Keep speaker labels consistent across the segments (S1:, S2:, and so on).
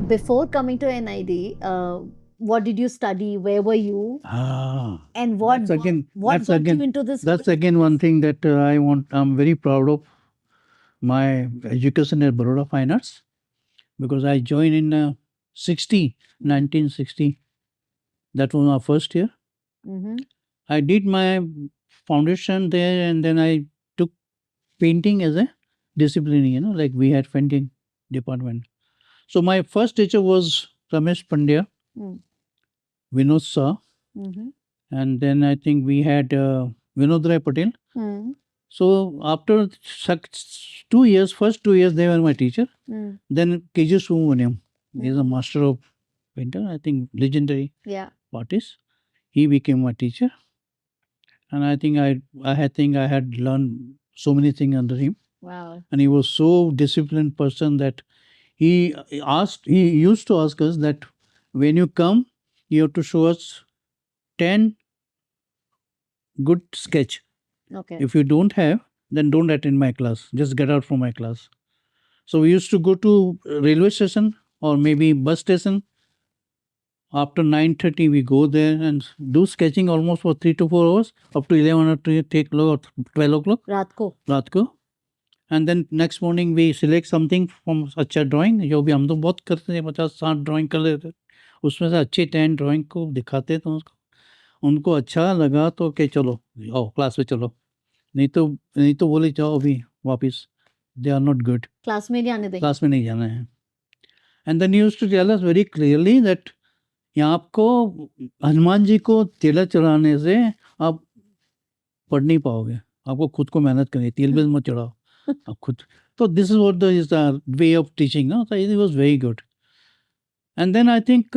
S1: Before coming to NID, what did you study? Where were you? And what got you into this?
S2: That's again one thing that I'm very proud of my education at Baroda Fine Arts, because I joined in 1960. That was my first year.
S1: Mhm.
S2: I did my foundation there, and then I took painting as a discipline, like we had painting department. So my first teacher was Ramesh Pandya,
S1: Mm.
S2: Vinod Shah,
S1: Mhm.
S2: and then I think we had Vinod Rai Patel.
S1: Mm.
S2: So after 2 years, first 2 years they were my teacher.
S1: Mm.
S2: Then KG Subramaniam, he's a master of painter, I think legendary
S1: Yeah.
S2: artist. He became my teacher, and I think I had learned so many things under him.
S1: Wow.
S2: And he was so disciplined person that he used to ask us that when you come, you have to show us 10 good sketch.
S1: Okay.
S2: If you don't have, then don't attend my class. Just get out from my class. So we used to go to railway station or maybe bus station. After 9:30, we go there and do sketching almost for 3 to 4 hours, up to 11 or 12 o'clock. रात को. And then next morning we select something from अच्छा drawing, जो भी हम तो बहुत करते थे, 50-60 ड्राइंग कर लेते थे. उसमें से अच्छी 10 ड्राइंग को दिखाते थे उनको अच्छा लगा तो कि चलो आओ क्लास में चलो, नहीं तो बोले जाओ अभी वापस, they are not good,
S1: class में नहीं आने देंगे.
S2: क्लास में नहीं जाना है. And then used to tell us very clearly that यहाँ आपको हनुमान जी को तिलक चढ़ाने से आप पढ़ नहीं पाओगे, आपको खुद को मेहनत करनी, तिल बिल मत चढ़ाओ आप खुद. तो this is what is the way of teaching, ना. So it was very good. And then I think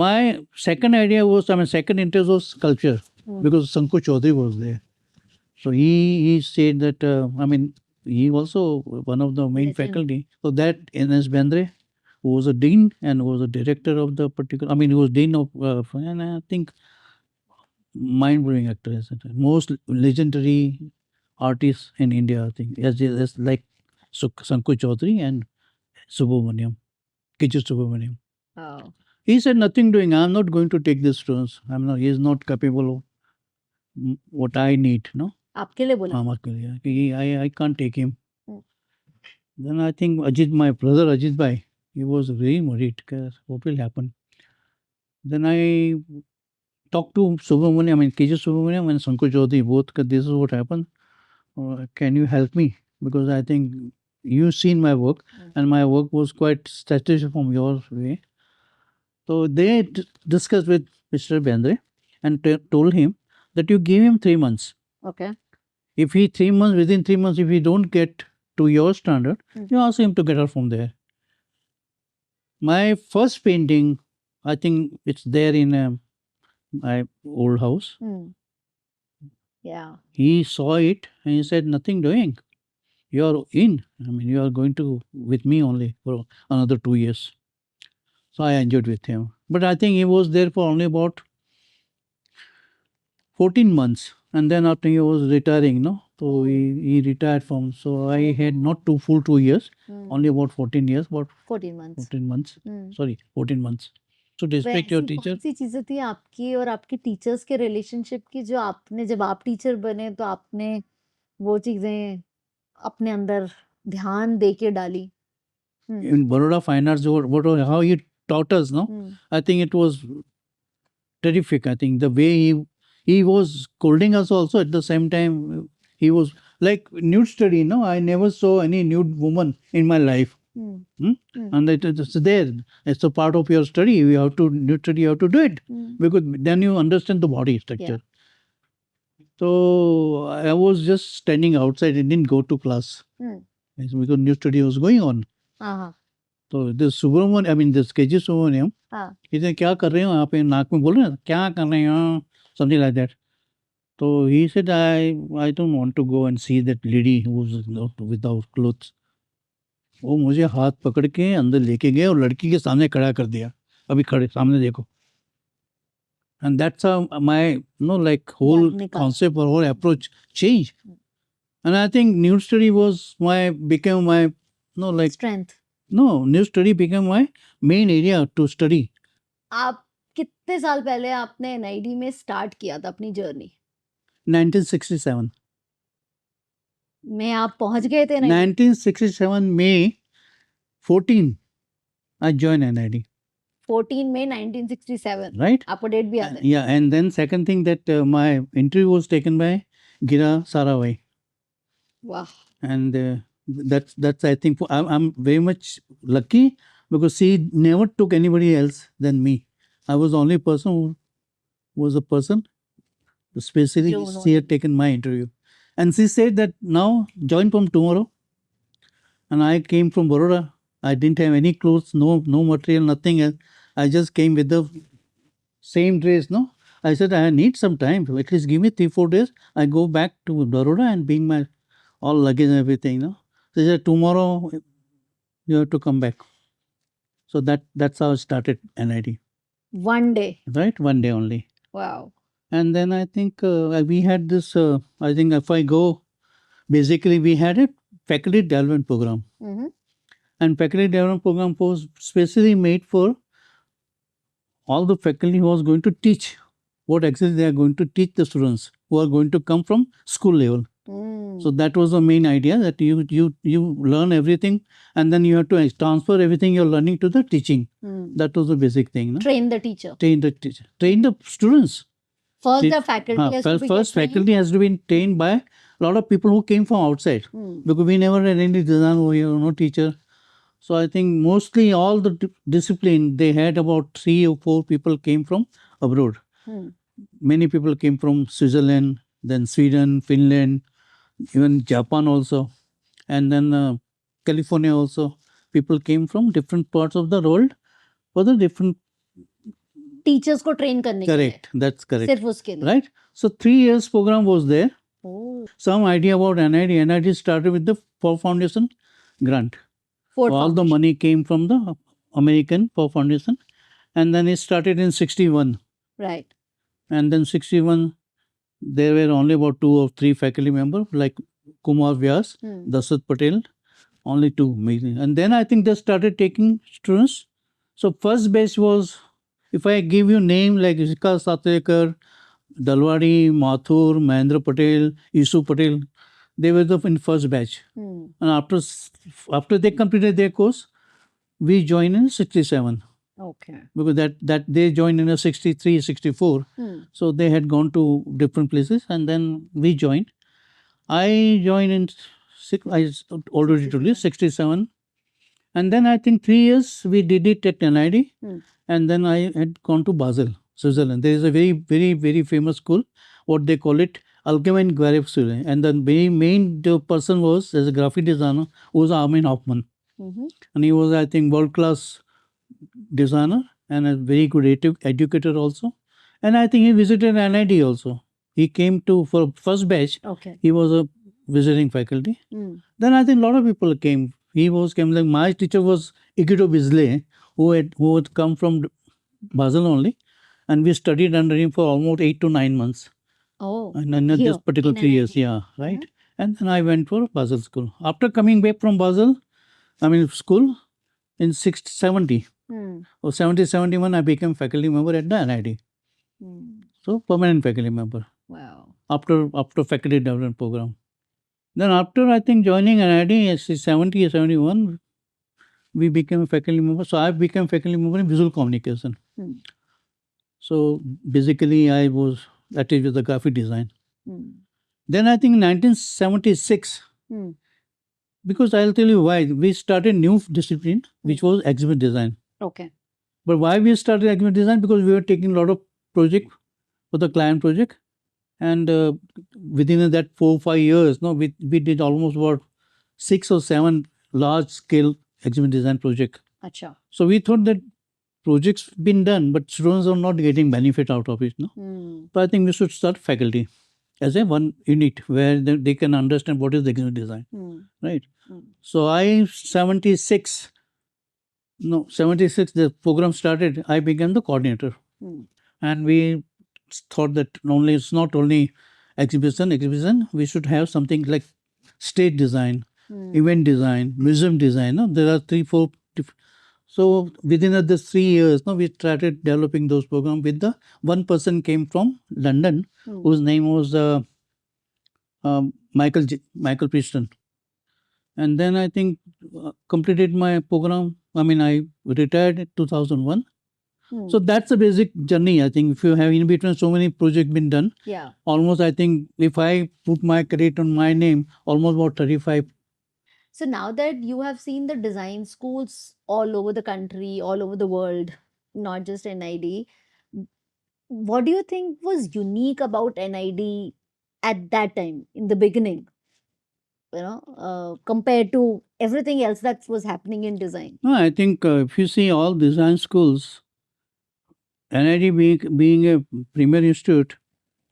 S2: my second interest was sculpture, because Sanku Chaudhary was there. So he said that, he also one of the main faculty. So that N.S. Bendre, who was a dean and was a director of the particular, he was dean of, and I think mind-blowing actor, isn't it? Most legendary artists in India, I think, as like Sanku Chaudhary and Subramaniam, Kichu Subramaniam.
S1: Oh.
S2: He said nothing doing. I'm not going to take this students. He is not capable of what I need. No.
S1: आपके लिए बोला.
S2: हाँ, आपके लिए कि I can't take him.
S1: Hmm.
S2: Then I think my brother Ajit Bhai, he was very worried because what will happen. Then I talked to Subramaniam, KG Subramaniam and Sanku Chaudhary, both, because this is what happened. Can you help me? Because I think you've seen my work, and my work was quite strategic from your way. So they discussed with Mr. Bendre and told him that you give him 3 months.
S1: Okay.
S2: If within 3 months, if he don't get to your standard, you ask him to get out from there. My first painting, I think it's there in my old house.
S1: Yeah.
S2: He saw it and he said, nothing doing. You're in. You are going to with me only for another 2 years. So I enjoyed with him. But I think he was there for only about 14 months. And then after he was retiring, no? So he retired from, so I had not full 2 years, only about 14 years, about
S1: 14 months.
S2: 14 months. Sorry, 14 months. So respect your teacher.
S1: कौन सी चीजें थी आपकी और आपके teachers के relationship की जो आपने, जब आप टीचर बने तो आपने वो चीजें अपने अंदर ध्यान दे के डाली?
S2: In Baroda Fine Arts, how he taught us, no? I think it was terrific. I think the way he was scolding us also, at the same time he was like nude study, no? I never saw any nude woman in my life. And it's there. It's a part of your study. You have to do it, because then you understand the body structure. Yeah. So I was just standing outside. I didn't go to class because nude study was going on. तो this Subramaniam, this KG Subramaniam, he said, क्या कर रहे हो यहाँ पे, नाक में बोल रहे हैं, क्या कर रहे हो, something like that. So he said, I don't want to go and see that lady who was without clothes. वो मुझे हाथ पकड़ के अंदर लेके गए और लड़की के सामने खड़ा कर दिया, अभी खड़े सामने देखो. And that's how my like whole concept or whole approach changed. And I think new study became my
S1: strength.
S2: new study became my main area to study.
S1: आप कितने साल पहले आपने एनआईडी में स्टार्ट किया था अपनी जर्नी
S2: 1967.
S1: में आप पहुंच गए थे NID
S2: 1967 May 14, I joined NID.
S1: 14 May 1967
S2: Right?
S1: आपको डेट भी याद है
S2: Yeah, and then second thing that my interview was taken by Gira Sarawai,
S1: वाह
S2: and that's I think I'm very much lucky because she never took anybody else than me. I was the only person who was a person, especially
S1: जो
S2: she
S1: उन्होंने-
S2: had taken my interview, and she said that now join from tomorrow. And I came from Baroda. I didn't have any clothes, no material, nothing else. I just came with the same dress, no. I said I need some time. At least give me 3-4 days. I go back to Baroda and bring my all luggage and everything, no. They said tomorrow you have to come back. So that's how I started NID.
S1: one day
S2: Right, one day only.
S1: wow
S2: And then I think we had this. I think if I go, basically we had a faculty development program.
S1: Mhm.
S2: And faculty development program was specially made for all the faculty who was going to teach what exactly they are going to teach the students who are going to come from school level.
S1: Mm.
S2: So that was the main idea, that you learn everything and then you have to transfer everything you're learning to the teaching.
S1: Mm.
S2: That was the basic thing. No?
S1: train the teacher
S2: Train the teacher, train the students.
S1: first
S2: Te-
S1: the faculty has to be
S2: First
S1: get trained.
S2: faculty has to be trained by a lot of people who came from outside,
S1: Hmm.
S2: because we never had any design over here, no teacher. So I think mostly all the discipline they had, about 3 or 4 people came from abroad.
S1: Hmm.
S2: Many people came from Switzerland, then Sweden, Finland, even Japan also, and then California also. People came from different parts of the world for the different.
S1: Teachers को train करने के लिए
S2: Correct, that's correct.
S1: सिर्फ उसके लिए
S2: Right? So 3 years program was there.
S1: Oh,
S2: Some idea about NID. NID started with the Ford Foundation grant.
S1: Ford
S2: All the
S1: Foundation.
S2: money came from the American Ford Foundation, and then it started in 61.
S1: right
S2: And then 61, there were only about 2 or 3 faculty members, like Kumar Vyas,
S1: Hmm.
S2: Dasat Patel, only 2 maybe. And then I think they started taking students. So first batch was, if I give you name like Ishika Satrekar, Dalwadi, Mathur, Mahendra Patel, Isu Patel, they were the in first batch.
S1: Hmm.
S2: And after they completed their course, we joined in 67,
S1: okay
S2: because that they joined in a 63, 64.
S1: Hmm.
S2: So they had gone to different places, and then we joined. I joined in I already told you 67, and then I think 3 years we did it at NID,
S1: Hmm.
S2: and then I had gone to Basel, Switzerland. There is a very, very, very famous school. What they call it, Allgemeine Gewerbe, and the very main person was, as a graphic designer, was Armin Hoffman,
S1: Mhm.
S2: and he was, I think, world class designer and a very good educator also. And I think he visited NID also. He came to, for first batch,
S1: okay
S2: he was a visiting faculty.
S1: Hmm.
S2: Then I think a lot of people came. Came like my teacher was Ikido Bizle, who had come from Basel only, and we studied under him for almost 8 to 9 months.
S1: oh
S2: And in this
S1: Here,
S2: particular
S1: in
S2: 3 years,
S1: NID.
S2: yeah, right. And then I went for Basel school. After coming back from Basel, school in 70
S1: Hmm.
S2: or 71, I became faculty member at the NID.
S1: Hmm.
S2: So permanent faculty member
S1: wow
S2: after faculty development program. Then after I think joining NID 70 or 71, we became a faculty member. So I became faculty member in visual communication.
S1: Hmm.
S2: So basically I was attached with the graphic design.
S1: Hmm.
S2: Then I think 1976,
S1: Hmm.
S2: because I'll tell you why, we started new discipline, which was exhibit design.
S1: okay
S2: But why we started exhibit design? Because we were taking a lot of project for the client project, and within that 4 or 5 years, no, we did almost about 6 or 7 large scale exhibit design project.
S1: अच्छा
S2: So we thought that projects been done, but students are not getting benefit out of it. No,
S1: Hmm.
S2: so I think we should start faculty as a one unit where they can understand what is the exhibit design,
S1: Hmm.
S2: right?
S1: Hmm.
S2: So I 76, the program started. I became the coordinator,
S1: Hmm.
S2: and we thought that it's not only exhibition. We should have something like stage design,
S1: Hmm.
S2: event design, museum design. No? There are 3-4. So within the 3 years, no, we started developing those programs. With the one person came from London,
S1: Hmm.
S2: whose name was Michael Preston. And then I think completed my program. I mean, I retired in 2001.
S1: Hmm.
S2: So that's a basic journey. I think if you have in between so many projects been done,
S1: Yeah.
S2: almost I think if I put my credit on my name, almost about 35.
S1: So now that you have seen the design schools all over the country, all over the world, not just NID, what do you think was unique about NID at that time in the beginning, compared to everything else that was happening in design?
S2: No, I think if you see all design schools, NID being a premier institute,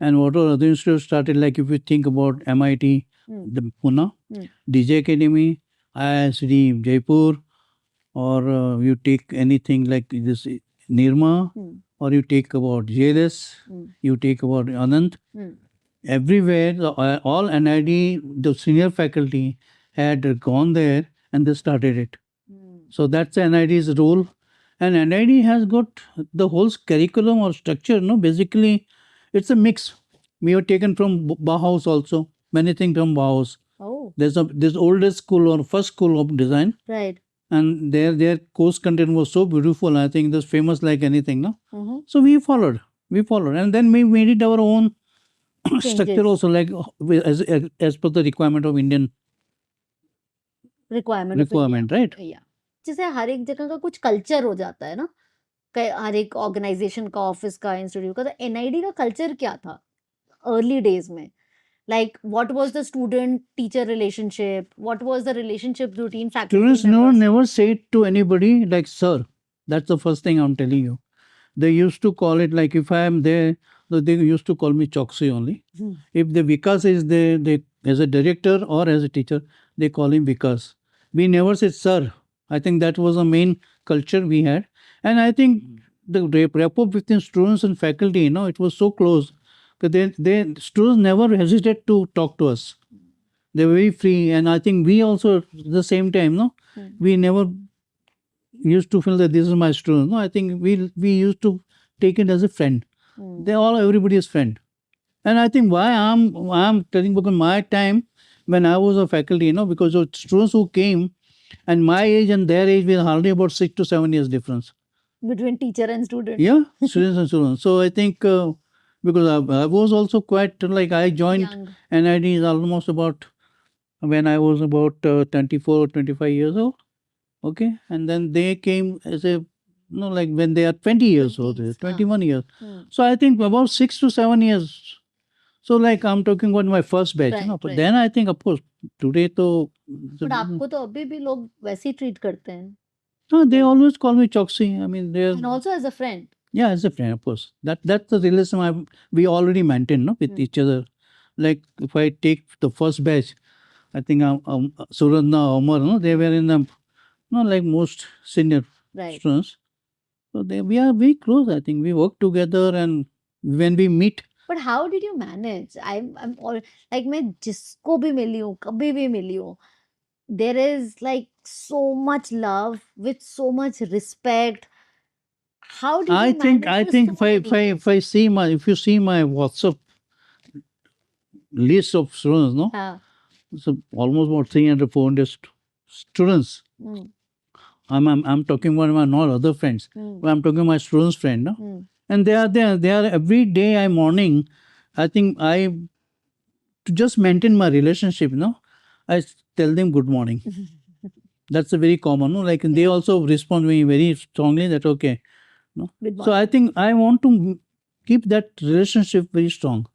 S2: and what are other institutes started, like if you think about MIT,
S1: Hmm.
S2: the Pune,
S1: Hmm.
S2: DJ Academy, IISD Jaipur, or you take anything like this Nirma,
S1: Hmm.
S2: or you take about JLS,
S1: Hmm.
S2: you take about Anand.
S1: Hmm.
S2: Everywhere, all NID, the senior faculty had gone there and they started it.
S1: Hmm.
S2: So that's NID's role. And NID has got the whole curriculum or structure, no? Basically, it's a mix. We have taken from Bauhaus also, many things from Bauhaus.
S1: Oh,
S2: There's this oldest school or first school of design,
S1: right.
S2: and their course content was so beautiful. I think that's famous like anything, no?
S1: Mm-hmm.
S2: So we followed, and then we made it our own structure
S1: Changes,
S2: also, like as per the requirement of Indian
S1: requirement of India.
S2: requirement, right?
S1: Yeah. जैसे हर एक जगह का कुछ culture हो जाता है ना, हर एक ऑर्गेनाइजेशन का, ऑफिस का, इंस्टीट्यूट का। तो एनआईडी का कल्चर क्या था अर्ली डेज में? Like, what was the student-teacher relationship? What was the relationship between faculty
S2: Students
S1: members?
S2: never say it to anybody like sir. That's the first thing I'm telling you. They used to call it, like if I am there, they used to call me Choksy only.
S1: Hmm.
S2: If the Vikas is there, they as a director or as a teacher, they call him Vikas. We never said sir. I think that was the main culture we had, and I think the rapport between students and faculty, it was so close that they students never hesitate to talk to us. They were very free, and I think we also at the same time,
S1: Hmm.
S2: we never used to feel that this is my student. No, I think we used to take it as a friend.
S1: Hmm.
S2: They all everybody's friend. And I think why I'm telling, because my time when I was a faculty, because of students who came, and my age and their age were hardly about 6 to 7 years difference.
S1: Between teacher and student.
S2: Yeah, students and students. So I think because I was also quite like I joined
S1: Young.
S2: NID is almost about when I was about 24 or 25 years old. Okay, and then they came as a like when they are 20 years old,
S1: 20s,
S2: 21 years.
S1: Hmm.
S2: So I think about 6 to 7 years. So like I'm talking about my first batch,
S1: Right,
S2: but
S1: right.
S2: then I think of course today to
S1: But आपको तो अभी भी लोग वैसे ही treat करते हैं.
S2: no, they always call me Choksy. I mean they're
S1: And also as a friend.
S2: yeah, as a friend, of course. That's the relation we already maintain, no, with
S1: Hmm.
S2: each other. Like if I take the first batch, I think Suratna, Omar, they were in the like most senior
S1: Right.
S2: students. So we are very close. I think we work together, and when we meet,
S1: But how did you manage? I'm all like मैं जिसको भी मिली हूँ, कभी भी मिली हूँ, there is like so much love with so much respect. How did
S2: I
S1: you
S2: think
S1: manage with
S2: if
S1: so
S2: I
S1: many?
S2: if you see my WhatsApp list of students, no,
S1: हाँ.
S2: so almost about 300 400 students.
S1: Hmm.
S2: I'm talking about my not other friends,
S1: Hmm.
S2: but I'm talking my students' friend, no?
S1: Hmm.
S2: And they are there. They are every day. I morning. I think to just maintain my relationship. I tell them good morning. That's a very common. No, like and they
S1: Yeah.
S2: also respond me very strongly that okay. No.
S1: Good
S2: So I
S1: morning.
S2: think I want to keep that relationship very strong,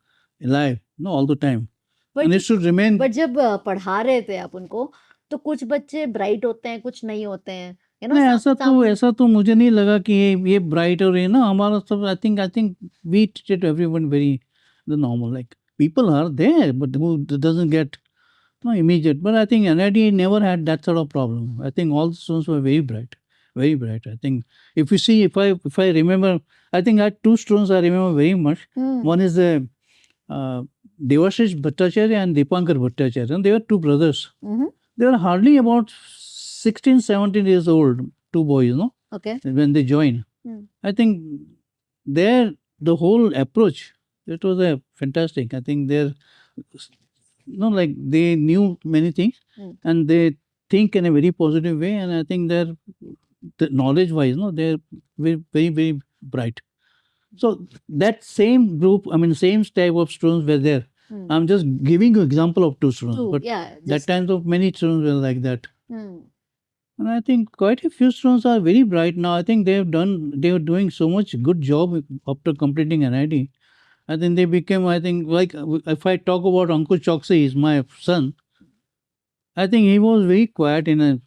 S2: alive. No, all the time,
S1: But
S2: and it should remain.
S1: But जब पढ़ा रहे थे आप उनको, तो कुछ बच्चे bright होते हैं, कुछ नहीं होते हैं. You know,
S2: नहीं
S1: some
S2: ऐसा तो मुझे नहीं लगा कि ये ब्राइट और ये ना हमारा सब I think we treat everyone very the normal like people are there but who doesn't get no immediate, but I think NID never had that sort of problem. I think all the students were very bright. I think if you see, if I remember, I think I had two students I remember very much.
S1: Hmm.
S2: One is Devashish Bhattacharya and Dipankar Bhattacharya, and they were two brothers.
S1: Mm-hmm.
S2: They were hardly about 16, 17 years old, two boys, no?
S1: Okay.
S2: When they joined. I think the whole approach, it was a fantastic. I think like they knew many things and they think in a very positive way, and I think the knowledge wise, no, they're very, very, very bright. So that same group, I mean, same type of students were there. I'm just giving you example of two students, but that times of many students were like that. And I think quite a few students are very bright now. I think they are doing so much good job after completing NIT. I think they became, I think, like if I talk about Ankush Choksey, is my son. I think he was very quiet in a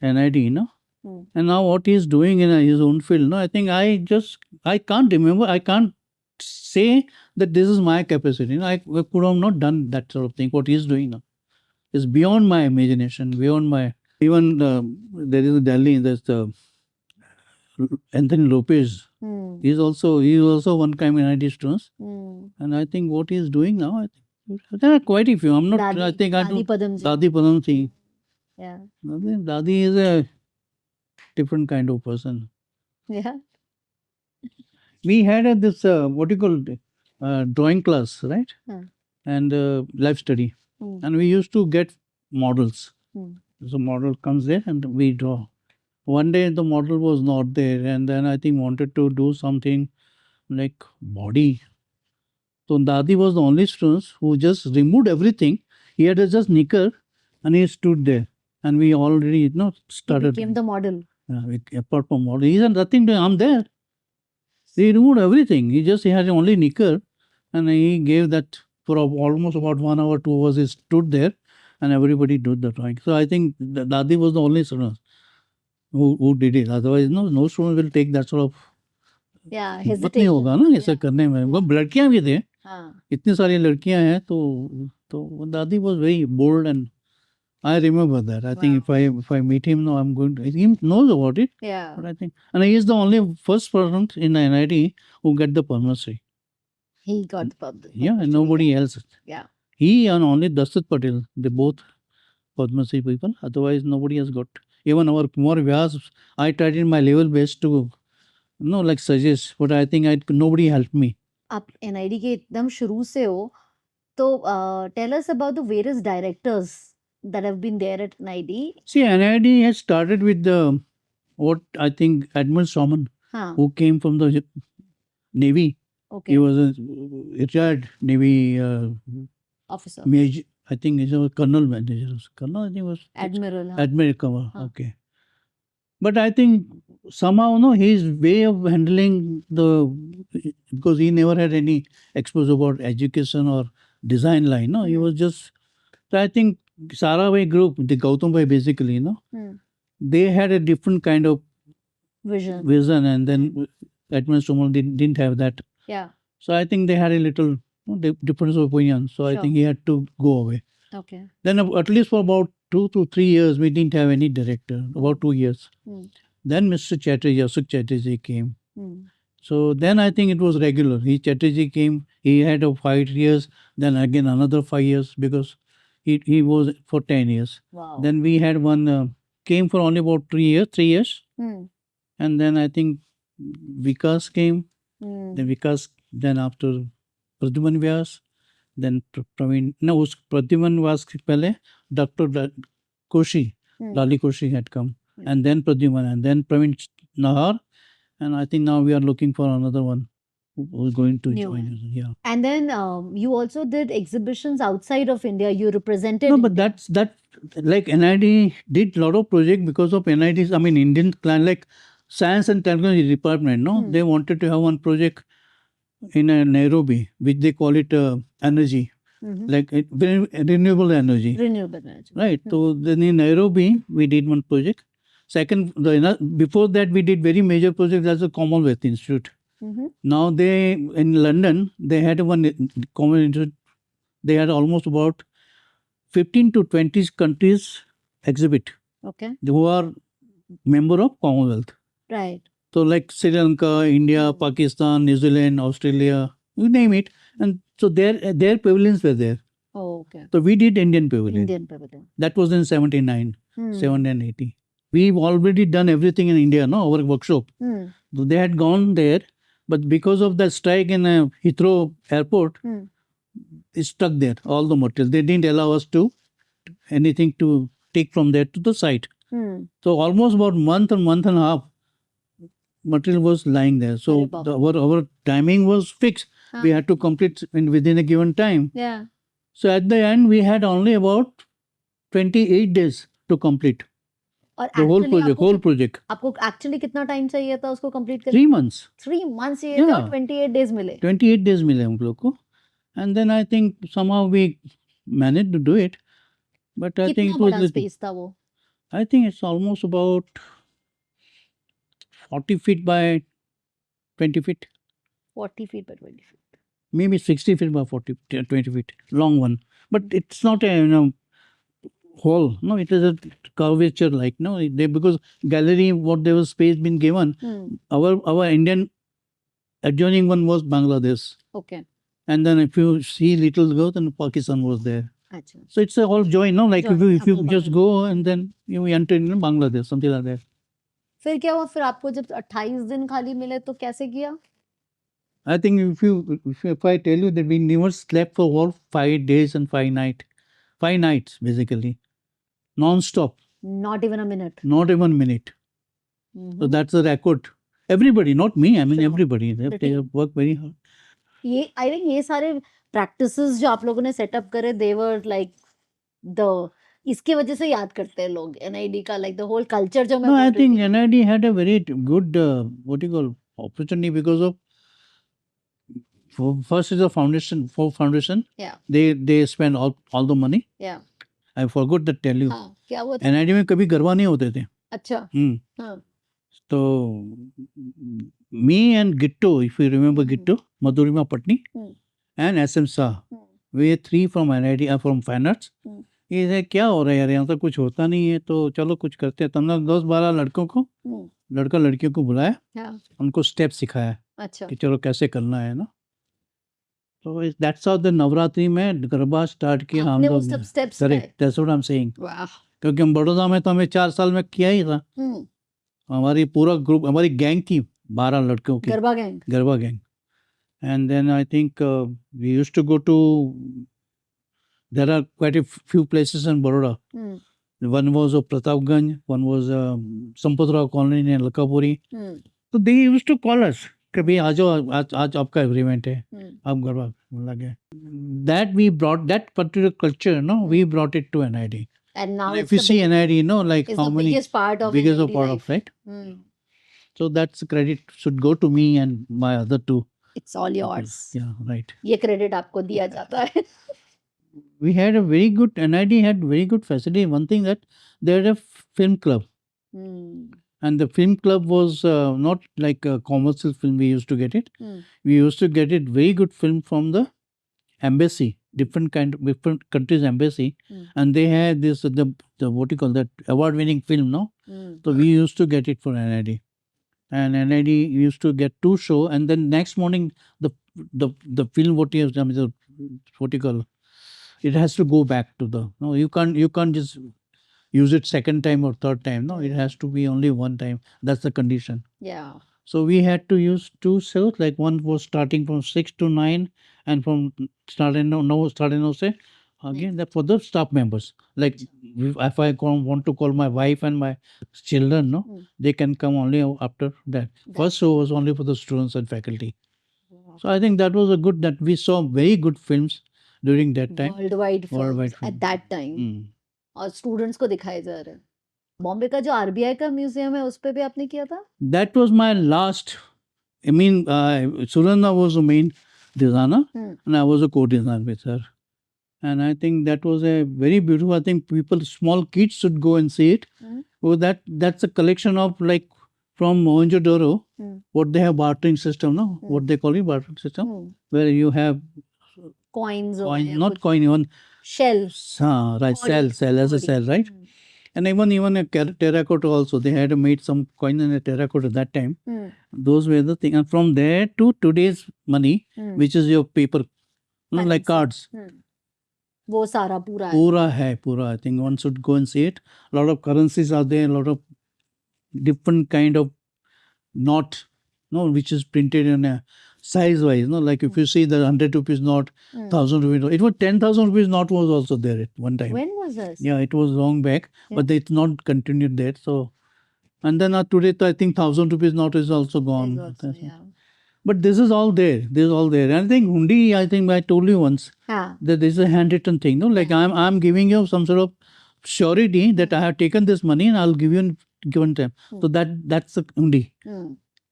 S2: NIT, you know. And now what he is doing in his own field, no, I think I can't remember, I can't say that this is my capacity. You know, I could have not done that sort of thing. What he is doing now is beyond my imagination, beyond my, even there is a Delhi, there's the Anthony Lopez. He's also one kind of NIT students. And I think what he is doing now, I think there are quite a few. I'm not, I think I do. Dadi Padam Singh.
S1: Yeah.
S2: Dadi is a different kind of person.
S1: Yeah.
S2: We had this, what you call drawing class, right? And life study. And we used to get models. So model comes there and we draw. One day the model was not there, and then I think wanted to do something like body. So Dadi was the only student who just removed everything. He had just knicker and he stood there. And we already, started.
S1: He became the model.
S2: Apart from model, he said nothing to, I'm there. He removed everything. He had only knicker, and he gave that for almost about 1 hour, 2 hours. He stood there and everybody did the drawing. So I think Dadi was the only student who did it. Otherwise, no student will take that sort of. हिम्मत नहीं होगा ना ऐसा करने में. वो लड़कियां भी थे, इतनी सारी लड़कियां हैं, तो दादी was very bold, and I remember that. I think if I meet him now, I'm going to. He knows about it. Yeah. But I think, and he is the only first person in the NIT who got the Padma Shri. He got the Padma Shri. Yeah, and nobody else. Yeah. He and only Dastat Patel, they both Padma Shri people. Otherwise, nobody has got. Even our Kumar Vyas, I tried in my level best to, like suggest, but I think nobody helped me. आप NID के एकदम शुरू से हो, तो tell us about the various directors that have been there at NID. See, NID has started with what I think Admiral Soman, who came from the Navy. Okay. He was a retired Navy officer. Major, I think he's a colonel manager. Colonel, I think was Admiral. Admiral Kamal. Okay. But I think somehow, his way of handling because he never had any exposure about education or design line. He was just. So I think Saraway group, the Gautam Bhai basically, they had a different kind of vision, and then Admiral Somal didn't have that. Yeah. So I think they had a little difference of opinion. So I think he had to go away. Okay. Then at least for about 2 to 3 years, we didn't have any director. About 2 years. Then Mr. Chatterjee, Asuk Chatterjee came. So then I think it was regular. Chatterjee came. He had 5 years. Then again another 5 years because he was for 10 years. Wow. Then we had one came for only about 3 years. And then I think Vikas came. Then after Pradyuman Vyas, then Praveen. No, Pradyuman was pehle Dr. Koshi, Lali Koshi had come. And then Pradyuman, and then Praveen Nahar. And I think now we are looking for another one who's going to join us. Yeah. And then you also did exhibitions outside of India. You represented. No, but that like NID did a lot of project because of NID's. I mean, Indian client like Science and Technology Department. They wanted to have one project in Nairobi, which they call it energy, like renewable energy. Renewable energy. Right. So then in Nairobi we did one project. Second, before that we did very major project as a Commonwealth Institute. Now they in London they had one Commonwealth Institute. They had almost about 15 to 20 countries exhibit. Okay. Who are member of Commonwealth. Right. So like Sri Lanka, India, Pakistan, New Zealand, Australia, you name it. And So their pavilions were there.
S1: Oh, okay.
S2: So we did Indian pavilion.
S1: Indian pavilion.
S2: That was in 79,
S1: Hmm.
S2: 70 and 80. We've already done everything in India, no, our workshop.
S1: Hmm.
S2: So they had gone there, but because of the strike in Heathrow airport,
S1: Hmm.
S2: it stuck there, all the material. They didn't allow us to anything to take from there to the site.
S1: Hmm.
S2: So almost about month and a half, material was lying there. So
S1: Arre baap
S2: our timing was fixed.
S1: हाँ.
S2: We had to complete within a given time.
S1: Yeah.
S2: So at the end, we had only about 28 days to complete
S1: और
S2: the whole
S1: actually
S2: project. Whole project.
S1: आपको actually कितना time चाहिए था उसको complete करने
S2: 3 months.
S1: 3 months चाहिए थे और
S2: Yeah.
S1: 28 days मिले
S2: 28 days मिले हम लोग को. And then I think somehow we managed to do it. But I think
S1: कितना
S2: it was
S1: बड़ा
S2: little,
S1: स्पेस था वो
S2: I think it's almost about 40 feet by 20 feet.
S1: 40 feet by 20 feet
S2: Maybe 60 feet by 20 feet. Long one. But it's not a hole. No, it is a curvature like, no, because gallery, what there was space been given,
S1: hmm.
S2: our Indian adjoining one was Bangladesh.
S1: Okay.
S2: And then if you see little go, then Pakistan was there.
S1: अच्छा
S2: So it's a all joint, no? Like
S1: Joint,
S2: if you
S1: आपको
S2: just
S1: Bangladesh.
S2: go and then you enter in Bangladesh, something like that.
S1: फिर क्या हुआ फिर आपको जब 28 दिन खाली मिले तो कैसे किया
S2: I think if I tell you that we never slept for all 5 days and 5 nights. 5 nights basically. Non-stop.
S1: not even a minute
S2: Not even a minute. So
S1: Mhm.
S2: that's a record. Everybody, not me. I mean
S1: Sure.
S2: everybody. They
S1: Pretty-
S2: have worked very hard.
S1: ये I think ये सारे practices जो आप लोगों ने setup करे दे were like the इसके वजह से याद करते हैं लोग एनआईडी का लाइक द होल कल्चर जो मैं
S2: No,
S1: बोल
S2: I
S1: रही
S2: think
S1: थी
S2: NID had a very good, what you call, opportunity because of, first is the foundation.
S1: या
S2: They spend all the money.
S1: या
S2: I forgot to tell you.
S1: हाँ क्या हुआ था
S2: NID में कभी गरबा नहीं होते थे.
S1: अच्छा हाँ
S2: So me and Gitto, if you remember
S1: Mhm.
S2: Gitto, Madhurima Patni,
S1: Hmm.
S2: and SM Shah,
S1: Hmm.
S2: we are 3 from NID, from Fine Arts.
S1: Hmm.
S2: ये है क्या हो रहा है यार यहाँ तो कुछ होता नहीं है तो चलो कुछ करते हैं. तो हमने 10-12 लड़कों को
S1: Hmm.
S2: लड़का लड़कियों को बुलाया,
S1: हाँ
S2: उनको स्टेप सिखाया
S1: अच्छा
S2: कि चलो कैसे करना है ना. तो दैट्स हाउ द नवरात्रि में गरबा स्टार्ट किया हम
S1: आपने वो
S2: लोग.
S1: सब steps
S2: correct, that's what I am saying.
S1: वाह
S2: क्योंकि हम बड़ौदा में तो हमें 4 साल में किया ही था.
S1: हम्म
S2: हमारी पूरा ग्रुप, हमारी गैंग थी 12 लड़कों की,
S1: garba gang
S2: garba gang. And then I think we used to go to, there are quite a few places in Baroda.
S1: Hmm
S2: One was Pratapganj, one was Samputra colony in Lakapuri.
S1: Hmm
S2: So they used to call us, कभी आ जाओ, आज आपका agreement है,
S1: हम्म
S2: आप गरबा लगे. That we brought, that particular culture, no, we brought it to NID.
S1: and now
S2: And
S1: it's
S2: if you
S1: the
S2: see NID, you know, like
S1: it's
S2: how
S1: the
S2: many
S1: biggest part of
S2: biggest
S1: NID
S2: part
S1: life.
S2: of, right?
S1: Hmm.
S2: So that's credit should go to me and my other two.
S1: It's all yours.
S2: Yeah, right.
S1: ये credit आपको दिया जाता है
S2: We had a very good, NID had very good facility. One thing that they had a film club,
S1: hmm
S2: and the film club was not like a commercial film. We used to get it.
S1: Hmm
S2: We used to get it very good film from the embassy, different countries embassy,
S1: Hmm.
S2: and they had this the what you call that award-winning film, no?
S1: Hmm
S2: So we used to get it for NID, and NID used to get 2 show, and then next morning the film what you have done is what you call, it has to go back to the, no, you can't just use it second time or third time, no, it has to be only one time. That's the condition.
S1: yeah
S2: So we had to use 2 shows, like one was starting from 6 to 9, and from starting now say again that for the staff members, like if I want to call my wife and my children, no,
S1: Hmm.
S2: they can come only after that. First show was only for the students and faculty. So I think that was a good, that we saw very good films during that time.
S1: worldwide
S2: Worldwide
S1: films at
S2: film.
S1: that time
S2: Mm.
S1: और students को दिखाए जा रहे हैं बॉम्बे का जो RBI का museum है उस पे भी आपने किया था
S2: That was my last. I mean, Surana was the main designer,
S1: Hmm.
S2: and I was a co-designer with her. And I think that was a very beautiful. I think people, small kids, should go and see it.
S1: Hmm.
S2: Oh, that's a collection of, like, from Mohenjo-daro,
S1: Hmm.
S2: what they have bartering system, no,
S1: Hmm.
S2: what they call it bartering system,
S1: Hmm.
S2: where you have
S1: coins or
S2: coin, not coin, even
S1: shells
S2: right,
S1: Body.
S2: cell as a
S1: Body.
S2: cell, right?
S1: Hmm.
S2: And even a terracotta also. They had made some coin in a terracotta at that time.
S1: Hmm.
S2: Those were the thing. And from there to today's money,
S1: Hmm.
S2: which is your paper like cards.
S1: वो सारा पूरा है.
S2: Pura hai, pura. I think one should go and see it. A lot of currencies are there, a lot of different kind of note, no, which is printed in a size wise, no, like if you see the 100 rupees note, 1000 rupees note, it was 10,000 rupees note was also there at one time.
S1: When was this?
S2: Yeah, it was long back, but it's not continued there. So, and then today, I think 1,000 rupees note is also gone.
S1: Is also, yeah.
S2: But this is all there. This is all there. And I think hundi, I think I told you once that this is a handwritten thing. No, like I'm giving you some sort of surety that I have taken this money and I'll give you in given time. So that's the hundi.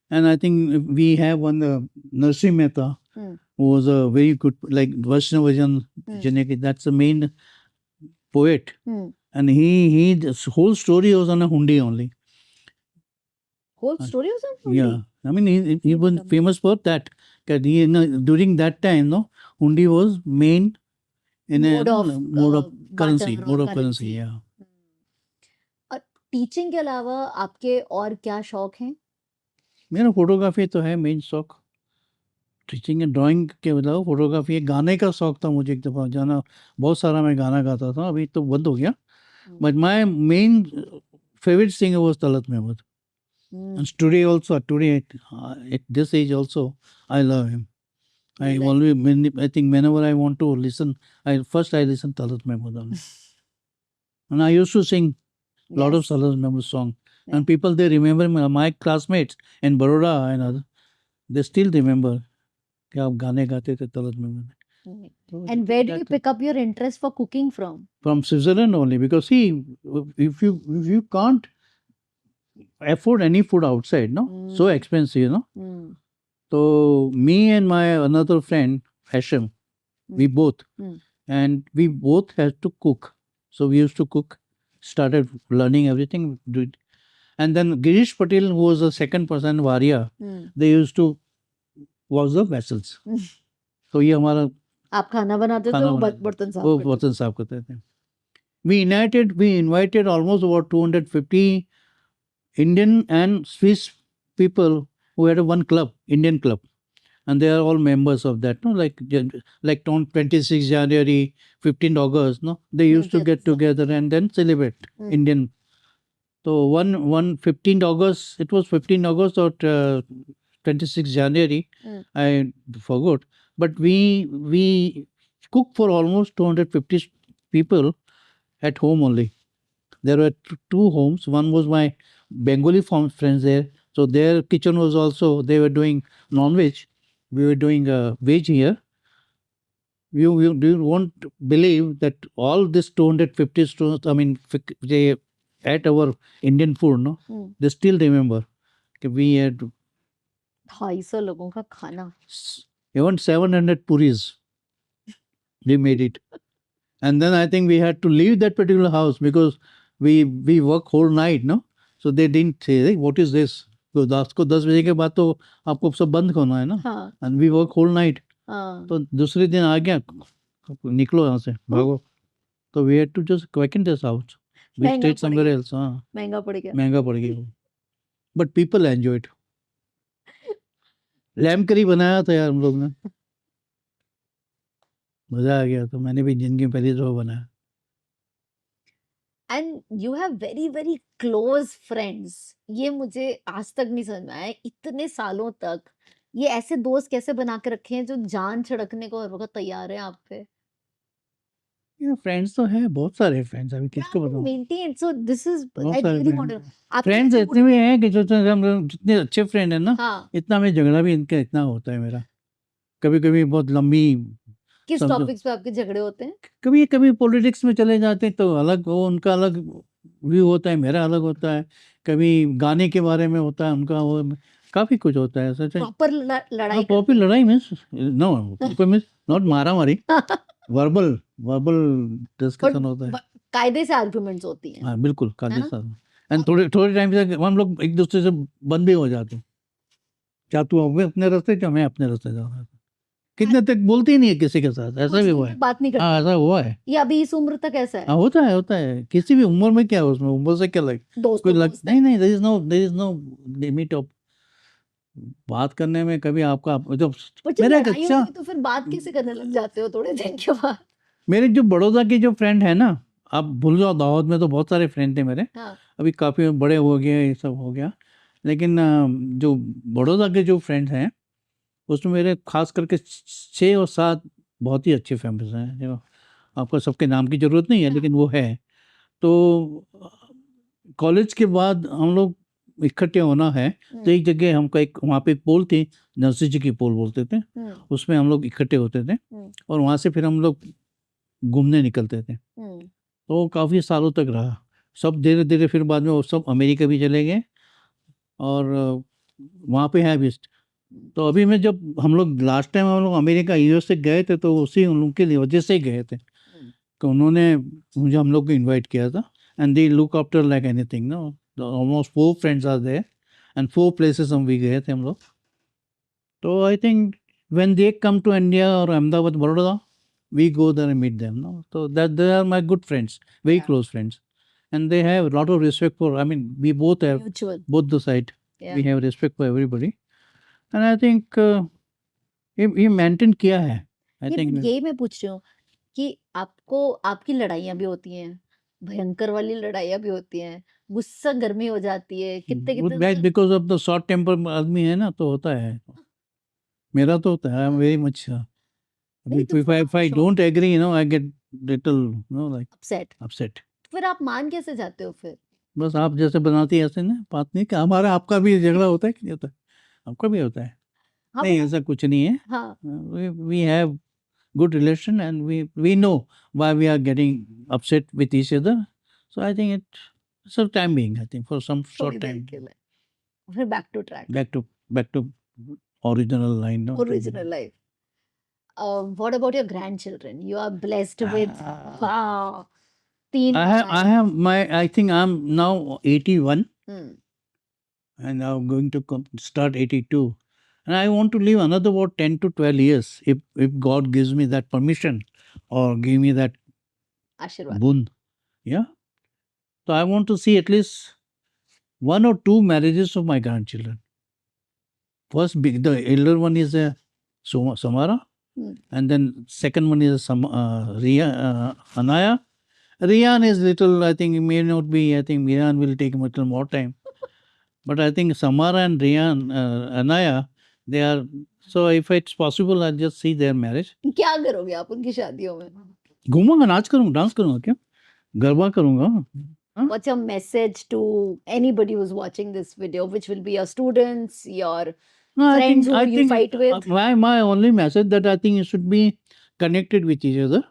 S2: And I think we have one Narsi Mehta, who was a very good, like Vaishnavajan Janaki. That's the main poet, and he the whole story was on a hundi only.
S1: Whole story was on hundi?
S2: Yeah, I mean he was famous for that. He, during that time, no, hundi was main in
S1: mode
S2: of currency, mode of currency. Yeah.
S1: Teaching के अलावा आपके और क्या शौक हैं?
S2: मेरा photography तो है मेन शौक. टीचिंग एंड ड्राइंग के अलावा फोटोग्राफी. गाने का शौक था मुझे एक दफ़ा जाना, बहुत सारा मैं गाना गाता था, अभी तो बंद हो गया. But my main favourite singer was Talat Mahmood. And today also, at this age also, I love him. I always, I think whenever I want to listen, I listen Talat Mahmood only. And I used to sing a lot of Talat Mahmood songs. And people, they remember me, my classmates in Baroda and other, they still remember कि आप गाने गाते थे Talat Mahmood.
S1: And where do you pick up your interest for cooking from?
S2: From Switzerland only, because see, if you can't afford any food outside, no, so expensive, you know. So me and my another friend Hashem, we both had to cook. So we used to cook, started learning everything, and then Girish Patel, who was the second person, Varia, they used to wash the vessels. So ये हमारा
S1: आप खाना बनाते थे, वो बर्तन साफ
S2: करते थे. We invited almost about 250 Indian and Swiss people who had one club, Indian club, and they are all members of that. No, like on 26 January, 15 August. No, they used to get together and then celebrate Indian. So one 15 August, it was 15 August or 26 January, I forgot. But we cooked for almost 250 people at home only. There were two homes. One was my Bengali friends there. So their kitchen was also, they were doing non-veg. We were doing veg here. You won't believe that all this 250 students, I mean, they ate our Indian food, no? They still remember. We had
S1: 250 लोगों का खाना.
S2: Even 700 puris. We made it. And then I think we had to leave that particular house because we work whole night, no? So they didn't say, hey, what is this? So 10 बजे के बाद तो आपको सब बंद करना है ना. And we work whole night. तो दूसरे दिन आ गया, निकलो यहाँ से, भागो. So we had to just vacate this house. We stayed somewhere else.
S1: महंगा पड़ गया.
S2: But people enjoyed. लैम्प करी बनाया था यार हम लोग ने. मजा आ गया. तो मैंने भी जिंदगी में पहली दफा बनाया.
S1: And you have very very close friends. ये मुझे आज तक नहीं समझ में आया, इतने सालों तक ये ऐसे दोस्त कैसे बना के रखे हैं जो जान छिड़कने को हर वक्त तैयार है आप पे.
S2: ये फ्रेंड्स तो है, बहुत सारे फ्रेंड्स. अभी किसको बताऊं.
S1: Maintain. So this is I really want to.
S2: Friends इतने भी हैं कि जो हम लोग जितने अच्छे फ्रेंड हैं ना, इतना में झगड़ा भी इनका इतना होता है मेरा. कभी कभी बहुत लंबी.
S1: किस टॉपिक्स पे आपके झगड़े होते हैं?
S2: कभी पॉलिटिक्स में चले जाते हैं तो अलग, वो उनका अलग व्यू होता है, मेरा अलग होता है. कभी गाने के बारे में होता है उनका, वो काफी कुछ होता है. सच है.
S1: प्रॉपर लड़ाई.
S2: प्रॉपर लड़ाई मींस नो, मींस नॉट मारा मारी. वर्बल डिस्कशन होता है.
S1: कायदे से आर्गुमेंट्स होती हैं.
S2: हाँ बिल्कुल कायदे से. एंड थोड़े टाइम से हम लोग एक दूसरे से बंद भी हो जाते हैं. क्या तू अपने रास्ते, क्या मैं अपने रास्ते जा रहा था. कितने तक बोलते ही नहीं है किसी के साथ. ऐसा भी हुआ है.
S1: बात नहीं करते.
S2: हाँ ऐसा हुआ है.
S1: ये अभी इस उम्र तक ऐसा है.
S2: हाँ होता है. किसी भी उम्र में क्या है, उसमें उम्र से क्या लग कोई लग नहीं. There is no limit of बात करने में कभी आपका जो
S1: पर जब
S2: मेरा एक
S1: लड़ाई
S2: अच्छा
S1: होती है तो फिर बात कैसे करने लग जाते हो थोड़े दिन के बाद?
S2: मेरे जो बड़ौदा के जो फ्रेंड है ना, आप भूल जाओ, दाहोद में तो बहुत सारे फ्रेंड थे मेरे,
S1: हाँ।
S2: अभी काफ़ी बड़े हो गए, ये सब हो गया, लेकिन जो बड़ौदा के जो फ्रेंड्स हैं उसमें मेरे खास करके 6 और 7 बहुत ही अच्छे फ्रेंड्स हैं, जो आपको सबके नाम की ज़रूरत नहीं है, लेकिन वो है। तो कॉलेज के बाद हम लोग इकट्ठे होना है तो एक जगह हमको एक वहाँ पे एक पोल थी, नरसिंह जी की पोल बोलते थे, उसमें हम लोग इकट्ठे होते थे और वहाँ से फिर हम लोग घूमने निकलते थे। तो काफ़ी सालों तक रहा। सब धीरे-धीरे फिर बाद में वो सब अमेरिका भी चले गए और वहाँ पे है भी। तो अभी मैं जब हम लोग लास्ट टाइम हम लोग अमेरिका यूएस से गए थे तो उसी उन लोग की वजह से ही गए थे। तो उन्होंने मुझे हम लोग को इनवाइट किया था and they look after like anything no, almost 4 friends are there and 4 places हम भी गए थे हम लोग। तो I think when they come to India और Ahmedabad, Baroda, we go there and meet them, no? So that they are my good friends, very close friends, and they have a lot of respect for, I mean, we both have
S1: Mutual.
S2: both the side, we have respect for everybody, and I think ये maintain किया है, I think.
S1: यही मैं पूछ रही हूँ कि आपको आपकी लड़ाइयाँ भी होती हैं, भयंकर वाली लड़ाइयाँ भी होती हैं, गुस्सा गर्मी हो जाती है, कितने-कितने
S2: That because of the short temper आदमी है ना, तो होता है। मेरा तो होता है, I am very much
S1: नहीं तो
S2: if I don't agree, you know, I get little, you know, like upset.
S1: फिर आप मान कैसे जाते हो फिर?
S2: बस आप जैसे बनाती है ऐसे ना, बात नहीं कि हमारा आपका भी झगड़ा होता है कि नहीं होता है? आपका भी होता है?
S1: हाँ,
S2: नहीं, ऐसा कुछ नहीं है।
S1: हाँ।
S2: We have good relation and we know why we are getting upset with each other. So I think it's a time being, I think, for some
S1: थोड़ी
S2: short
S1: देर
S2: time.
S1: के लिए। फिर back to track,
S2: Back to original line, no?
S1: Original life. What about your grandchildren? You are blessed with wow 3
S2: I have I think I'm now 81
S1: हुँ,
S2: and I'm going to start 82. And I want to live another about 10 to 12 years if God gives me that permission or give me that
S1: आशीर्वाद।
S2: boon. Yeah. So I want to see at least 1 or 2 marriages of my grandchildren. First, the elder one is Samara, and then second one is Anaya. Riyan is little, I think it may not be, I think Riyan will take a little more time. But I think Samara and Riyan, Anaya, they are, so if it's possible, I'll just see their marriage.
S1: क्या करोगे आप उनकी शादियों में?
S2: घूमूंगा, नाच करूंगा, dance करूंगा, क्या गरबा करूंगा।
S1: What's your message to anybody who's watching this video, which will be your students, your
S2: No,
S1: friends who you fight with?
S2: my only message that I think you should be connected with each other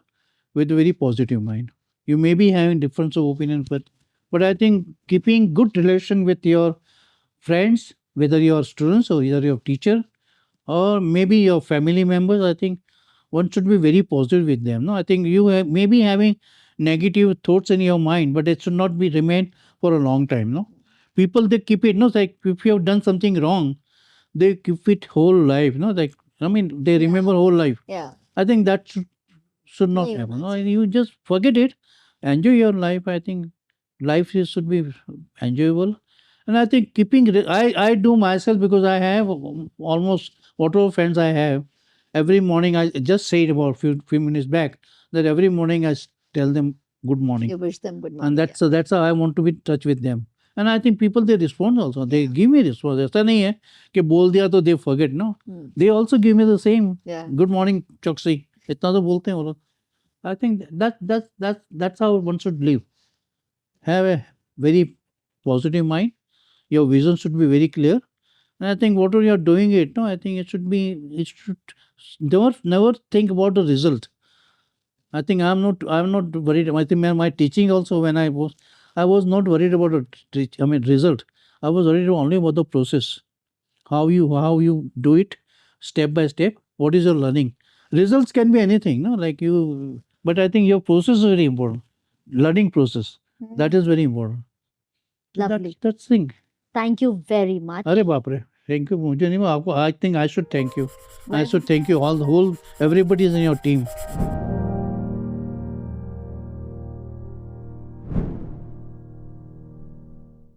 S2: with a very positive mind. You may be having difference of opinion, but I think keeping good relation with your friends, whether your students or either your teacher or maybe your family members, I think one should be very positive with them. No, I think you may be having negative thoughts in your mind, but it should not be remain for a long time. No, people they keep it. No, like if you have done something wrong, they keep it whole life. No, like I mean they remember whole life.
S1: Yeah.
S2: I think that should not
S1: नहीं
S2: happen.
S1: होना
S2: No,
S1: चाहिए।
S2: you just forget it, enjoy your life. I think life should be enjoyable. And I think I do myself because I have almost whatever friends I have. Every morning I just said about few minutes back that every morning I tell them good morning,
S1: You wish them good
S2: and
S1: morning.
S2: that's how I want to be in touch with them. And I think people they respond also. They give me response. ऐसा नहीं है कि बोल दिया तो they forget. No, they also give me the same.
S1: Yeah.
S2: Good morning, Choksi. इतना तो बोलते हैं वो लोग. I think that's how one should live. Have a very positive mind. Your vision should be very clear. And I think whatever you're doing it, no, I think it should never think about the result. I think I'm not worried. I think my teaching also when I was not worried about the result. I was worried only about the process. How you do it step by step. What is your learning? Results can be anything, no? Like you, but I think your process is very important. Learning process. That is very important.
S1: Lovely.
S2: That's thing.
S1: Thank you very much.
S2: अरे बाप रे, thank you मुझे नहीं, आपको I think I should thank you, I should thank you all the whole everybody is in your team.